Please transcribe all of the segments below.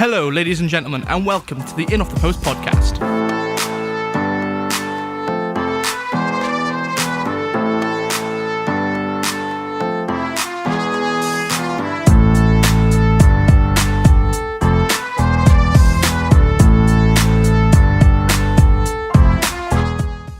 Hello, ladies and gentlemen, and welcome to the In Off the Post podcast.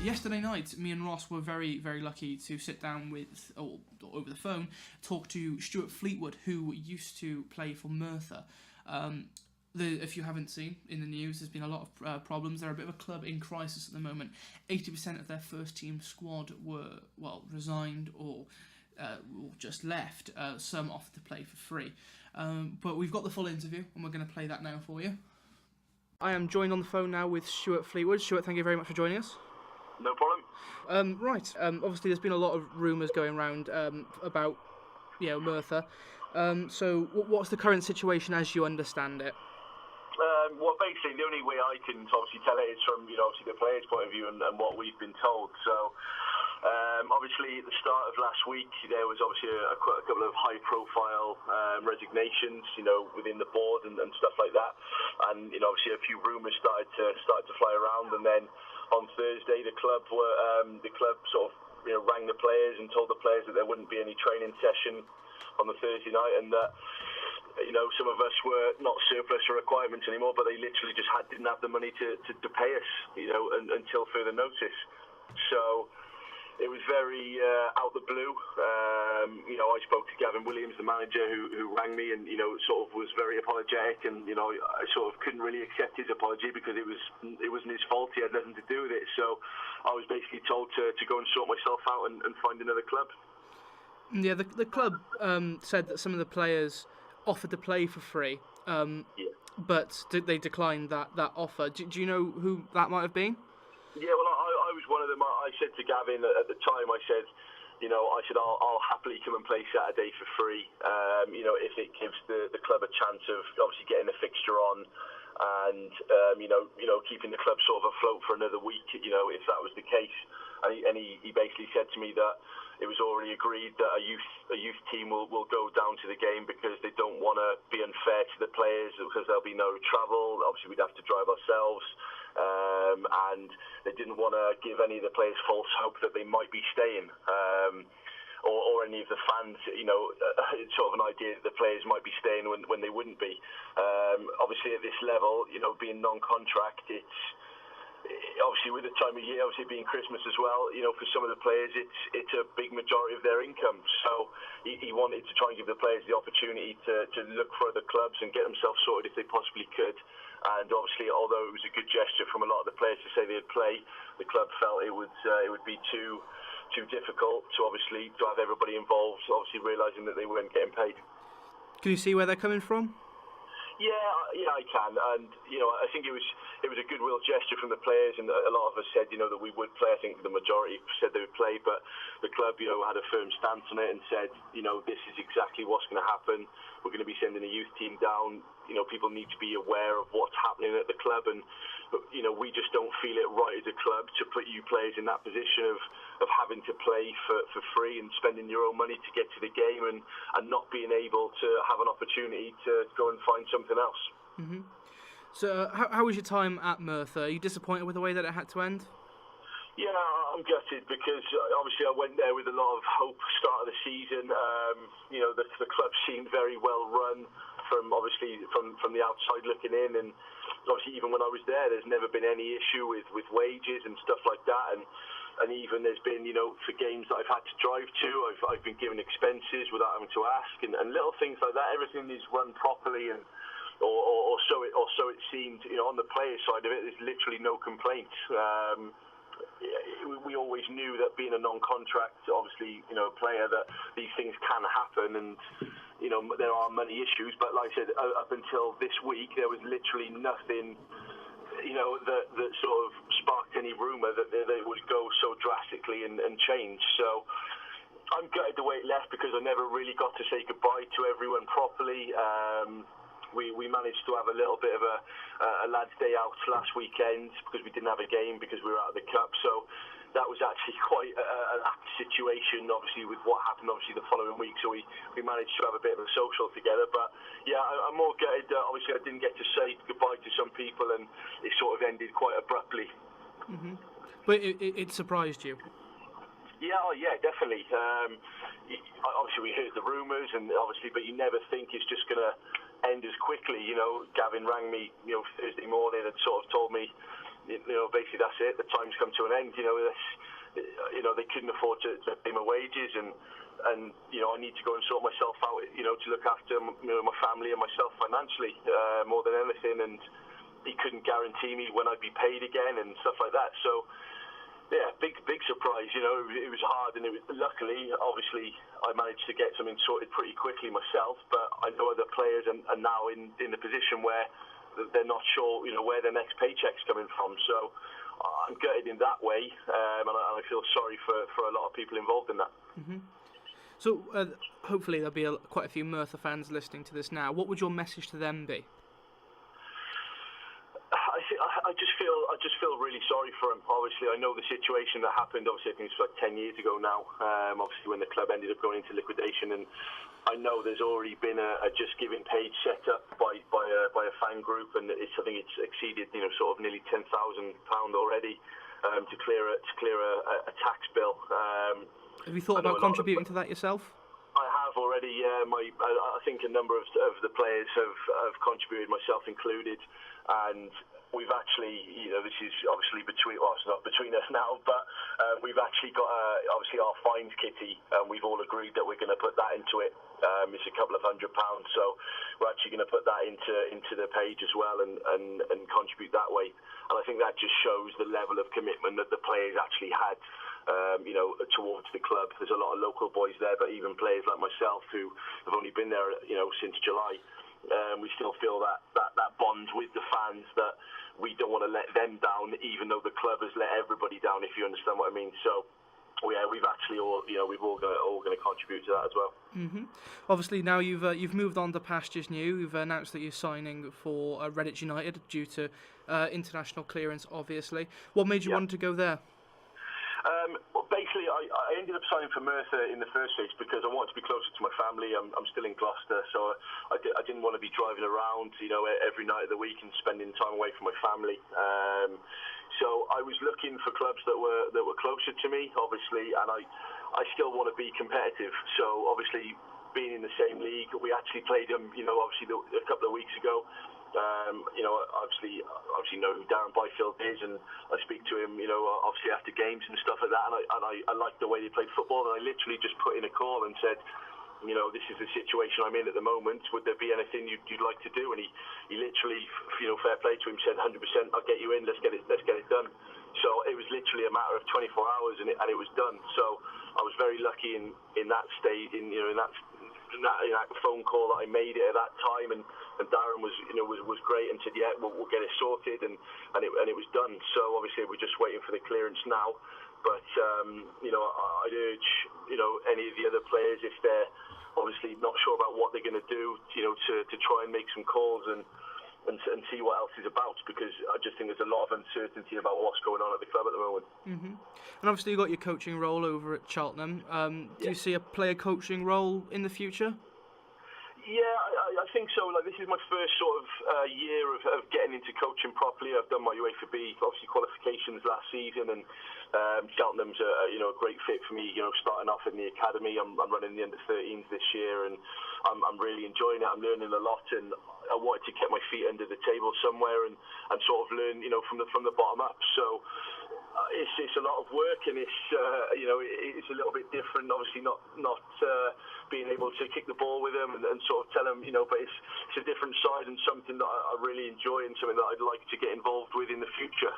Yesterday night, me and Ross were very, very lucky to sit down with, or over the phone, talk to Stuart Fleetwood, who used to play for Merthyr. If you haven't seen in the news, there's been a lot of problems. They're a bit of a club in crisis at the moment. 80% of their first team squad were, resigned or just left. Some offered to play for free. But we've got the full interview, and we're going to play that now for you. I am joined on the phone now with Stuart Fleetwood. Stuart, thank you very much for joining us. No problem. Obviously there's been a lot of rumours going around about, Merthyr. So what's the current situation as you understand it? Well, basically, the only way I can obviously tell it is from, obviously the players' point of view and what we've been told. So, obviously, at the start of last week, there was obviously a couple of high-profile resignations, within the board and stuff like that. And, obviously, a few rumours started to fly around. And then on Thursday, the club sort of, rang the players and told the players that there wouldn't be any training session on the Thursday night, and that some of us were not surplus or requirements anymore, but they literally just didn't have the money to pay us, until further notice. So it was very out the blue. I spoke to Gavin Williams, the manager, who rang me and sort of was very apologetic, and I sort of couldn't really accept his apology because it wasn't his fault. He had nothing to do with it. So I was basically told to go and sort myself out and find another club. Yeah, the club said that some of the players offered to play for free, but they declined that offer. Do you know who that might have been? Yeah, well, I was one of them. I said to Gavin at the time, I said, I'll happily come and play Saturday for free, if it gives the club a chance of obviously getting a fixture on and, keeping the club sort of afloat for another week, if that was the case. And he basically said to me that it was already agreed that a youth team will go down to the game because they don't want to be unfair to the players because there'll be no travel. Obviously, we'd have to drive ourselves. And they didn't want to give any of the players false hope that they might be staying. Or any of the fans, it's sort of an idea that the players might be staying when they wouldn't be. Obviously, at this level, being non-contract, it's obviously with the time of year, obviously being Christmas as well, for some of the players, it's a big majority of their income. So he wanted to try and give the players the opportunity to look for other clubs and get themselves sorted if they possibly could. And obviously, although it was a good gesture from a lot of the players to say they'd play, the club felt it would be too difficult to have everybody involved, obviously realising that they weren't getting paid. Can you see where they're coming from? Yeah, I can, and I think it was a goodwill gesture from the players, and a lot of us said that we would play. I think the majority said they would play, but the club had a firm stance on it and said this is exactly what's going to happen. We're going to be sending a youth team down. People need to be aware of what's happening at the club, and we just don't feel it right as a club to put you players in that position of having to play for free and spending your own money to get to the game and not being able to have an opportunity to go and find something else. Mm-hmm. So how was your time at Merthyr? Are you disappointed with the way that it had to end? Yeah, I'm gutted because obviously I went there with a lot of hope start of the season. The club seemed very well run from the outside looking in, and obviously even when I was there, there's never been any issue with wages and stuff like that, and even there's been for games that I've had to drive to, I've been given expenses without having to ask, and little things like that. Everything is run properly, and or so it seemed. On the player side of it, there's literally no complaints. We always knew that being a non-contract, obviously, player, that these things can happen, and there are many issues. But like I said, up until this week, there was literally nothing, that sort of sparked any rumour that they would go so drastically and change. So I'm gutted the way it left because I never really got to say goodbye to everyone properly. We managed to have a little bit of a lads' day out last weekend because we didn't have a game because we were out of the cup. So that was actually quite an apt situation, obviously, with what happened, obviously, the following week. So we managed to have a bit of a social together. But, yeah, I'm more gutted that, obviously, I didn't get to say goodbye to some people, and it sort of ended quite abruptly. Mm-hmm. But it surprised you? Yeah, definitely. Obviously, we heard the rumours, and obviously, but you never think it's just going to end as quickly. You know, Gavin rang me, Thursday morning and sort of told me, basically that's it. The time's come to an end. They couldn't afford to pay my wages, and I need to go and sort myself out. To look after my family and myself financially more than anything. And he couldn't guarantee me when I'd be paid again and stuff like that. So yeah, big surprise. It was hard, and luckily, obviously, I managed to get something sorted pretty quickly myself. But I know other players are now in the position where they're not sure, where their next paycheck's coming from. So I'm gutted in that way, and I feel sorry for a lot of people involved in that. Mm-hmm. So hopefully there'll be quite a few Merthyr fans listening to this now. What would your message to them be? I just feel really sorry for him. Obviously, I know the situation that happened. Obviously, I think it's like 10 years ago now. Obviously, when the club ended up going into liquidation, and I know there's already been a Just Giving page set up by a fan group, and I think it's exceeded sort of nearly £10,000 already to clear a tax bill. Have you thought about contributing to that yourself? I have already. I think a number of the players have contributed, myself included, and we've actually, this is obviously it's not between us now, but we've actually got obviously our fines kitty, and we've all agreed that we're going to put that into it. It's a couple of £100, so we're actually going to put that into the page as well, and contribute that way. And I think that just shows the level of commitment that the players actually had. Towards the club. There's a lot of local boys there, but even players like myself who have only been there, since July. We still feel that bond with the fans, that we don't want to let them down, even though the club has let everybody down, if you understand what I mean. So, we've actually all going to contribute to that as well. Mm-hmm. Obviously, now you've moved on to pastures new. You've announced that you're signing for Redditch United due to international clearance. Obviously, what made you want to go there? Basically, I ended up signing for Merthyr in the first place because I wanted to be closer to my family. I'm still in Gloucester, so I didn't want to be driving around, every night of the week and spending time away from my family. So I was looking for clubs that were closer to me, obviously, and I still want to be competitive. So obviously, being in the same league, we actually played them, obviously a couple of weeks ago. Obviously know who Darren Byfield is, and I speak to him, obviously after games and stuff like that, and I like the way they played football, and I literally just put in a call and said, this is the situation I'm in at the moment. Would there be anything you'd like to do? And he literally, fair play to him, said 100%. I'll get you in. Let's get it done. So it was literally a matter of 24 hours, and it was done. So I was very lucky in that state, in that phone call that I made it at that time, and Darren was great and said, yeah, we'll get it sorted, and it was done. So obviously we're just waiting for the clearance now. But I'd urge any of the other players, if they're obviously not sure about what they're going to do, to try and make some calls and see what else is about, because I just think there's a lot of uncertainty about what's going on at the club at the moment. Mm-hmm. And obviously you've got your coaching role over at Cheltenham. Do you see a player coaching role in the future? Yeah, I think so. Like, this is my first sort of year of getting into coaching properly. I've done my UEFA obviously qualifications last season, and Cheltenham's a great fit for me. Starting off in the academy, I'm running the under-13s this year, and I'm really enjoying it. I'm learning a lot, and I wanted to get my feet under the table somewhere and sort of learn, from the bottom up. So it's a lot of work, and it's it's a little bit different. Obviously, not being able to kick the ball with them and sort of tell them, but it's a different side and something that I really enjoy and something that I'd like to get involved with in the future.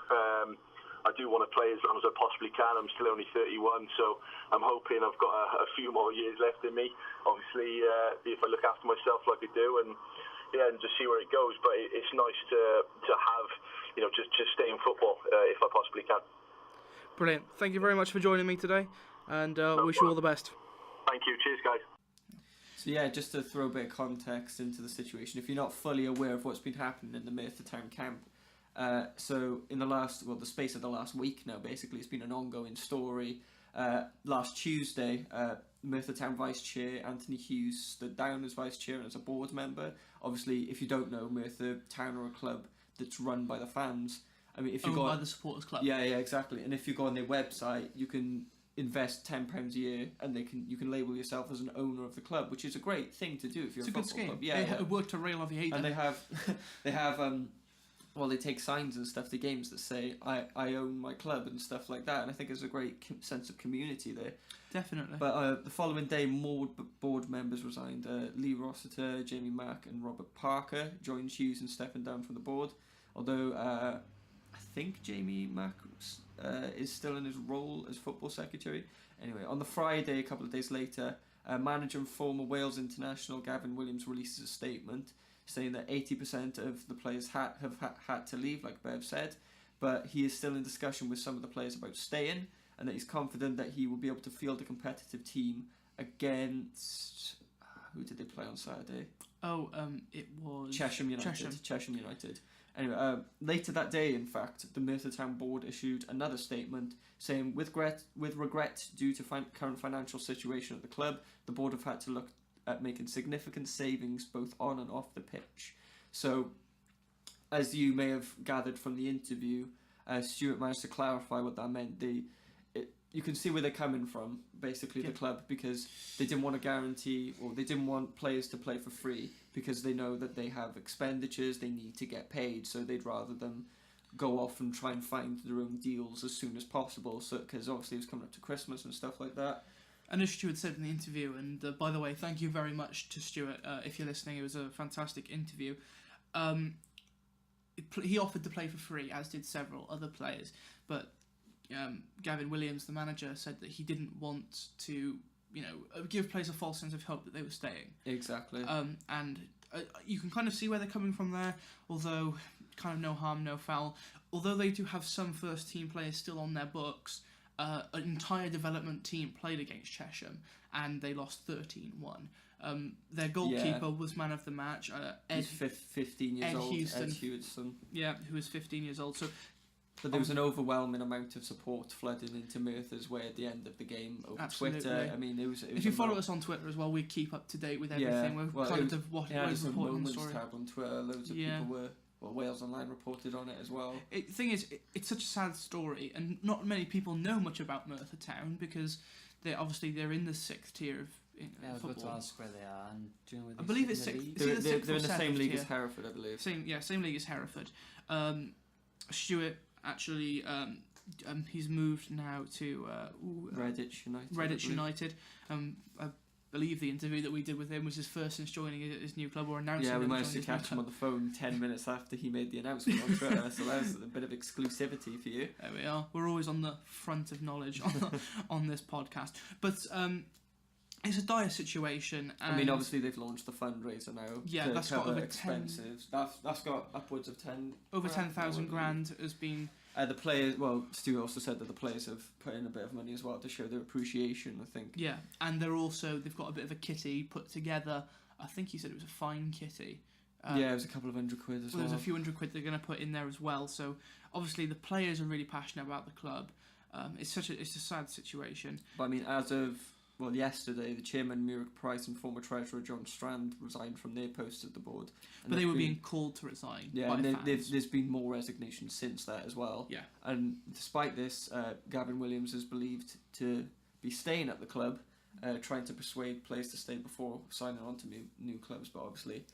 I do want to play as long as I possibly can. I'm still only 31, so I'm hoping I've got a few more years left in me. Obviously, if I look after myself like I do, and just see where it goes. But it's nice to have, just stay in football if I possibly can. Brilliant. Thank you very much for joining me today, and wish you all the best. Thank you. Cheers, guys. So yeah, just to throw a bit of context into the situation, if you're not fully aware of what's been happening in the Merthyr Town camp, So in the space of the last week now, basically, it's been an ongoing story. Last Tuesday, Merthyr Town Vice Chair Anthony Hughes stood down as Vice Chair and as a board member. Obviously, if you don't know, Merthyr Town are a club that's run by the fans. I mean, if you Owned go by the supporters club. yeah, exactly. And if you go on their website, you can invest £10 a year, and you can label yourself as an owner of the club, which is a great thing to do if you're It's a good football scheme. club. Yeah, It worked to Real Oviedo. And they take signs and stuff to games that say I own my club and stuff like that, and I think there's a great sense of community there. Definitely. But the following day, more board members resigned. Lee Rossiter, Jamie Mack and Robert Parker joined Hughes in stepping down from the board, although I think Jamie Mack is still in his role as football secretary. Anyway, on the Friday, a couple of days later, manager and former Wales international Gavin Williams releases a statement saying that 80% of the players have had to leave, like Bev said, but he is still in discussion with some of the players about staying, and that he's confident that he will be able to field a competitive team against... who did they play on Saturday? It was... Chesham United. Anyway, later that day, in fact, the Merthyr Town board issued another statement saying, with regret due to current financial situation at the club, the board have had to look at making significant savings both on and off the pitch. So, as you may have gathered from the interview, Stuart managed to clarify what that meant. You can see where they're coming from, basically, the club, because they didn't want to guarantee, or they didn't want players to play for free, because they know that they have expenditures, they need to get paid, so they'd rather them go off and try and find their own deals as soon as possible, because obviously it was coming up to Christmas and stuff like that. And as Stuart said in the interview, and by the way, thank you very much to Stuart if you're listening, it was a fantastic interview. He offered to play for free, as did several other players, but Gavin Williams, the manager, said that he didn't want to, give players a false sense of hope that they were staying. Exactly. And you can kind of see where they're coming from there, although kind of no harm, no foul. Although they do have some first team players still on their books, an entire development team played against Chesham and they lost 13-1. Their goalkeeper was man of the match. He's 15 years old. Houston. Ed Hewson. Yeah, who was 15 years old. So, but there was an overwhelming amount of support flooding into Merthyr's way at the end of the game over Absolutely. Twitter. I mean, it was if you follow us on Twitter as well, we keep up to date with everything. We're kind of what is reporting the story. Tab on Twitter. Loads of people were. Well, Wales Online reported on it as well. The thing is, it's such a sad story, and not many people know much about Merthyr Town because they're in the 6th tier of I was about to ask where they are. And do you know where I believe it's 6th. They're in the same league as Hereford, I believe. Same league as Hereford. Stuart actually, he's moved now to Redditch United. I believe the interview that we did with him was his first since joining his new club or announcing. Yeah, we managed to catch him on the phone 10 minutes after he made the announcement on Twitter, so that's a bit of exclusivity for you. There we are. We're always on the front of knowledge on this podcast. But it's a dire situation. And I mean, obviously they've launched the fundraiser now. Yeah, that's got over expenses. That's got upwards of 10. Over 10,000 grand has been. The players, Stu also said that the players have put in a bit of money as well to show their appreciation, I think. Yeah, and they've got a bit of a kitty put together. I think he said it was a fine kitty. It was a couple of £100 as well. There's a few £100 they're going to put in there as well. So obviously the players are really passionate about the club. It's a sad situation. But I mean, as of yesterday, the chairman Murik Price and former treasurer John Strand resigned from their posts at the board. But they were being called to resign. Yeah, and there's been more resignations since that as well. Yeah. And despite this, Gavin Williams is believed to be staying at the club, trying to persuade players to stay before signing on to new clubs. But obviously,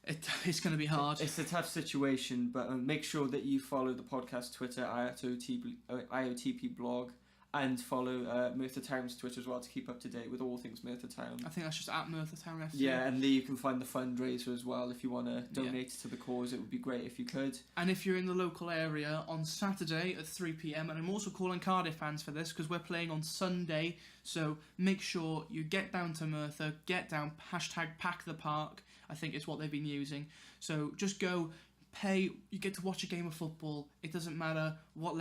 it's going to be hard. It's a tough situation, but make sure that you follow the podcast Twitter, IOTP blog, and follow Merthyr Town's Twitter as well to keep up to date with all things Merthyr Town. I think that's just at Merthyr Town FC. Yeah, and there you can find the fundraiser as well if you want to donate to the cause. It would be great if you could. And if you're in the local area on Saturday at 3 p.m, and I'm also calling Cardiff fans for this because we're playing on Sunday, so make sure you get down to Merthyr, get down, #PackThePark, I think is what they've been using. So just go, pay, you get to watch a game of football. It doesn't matter what level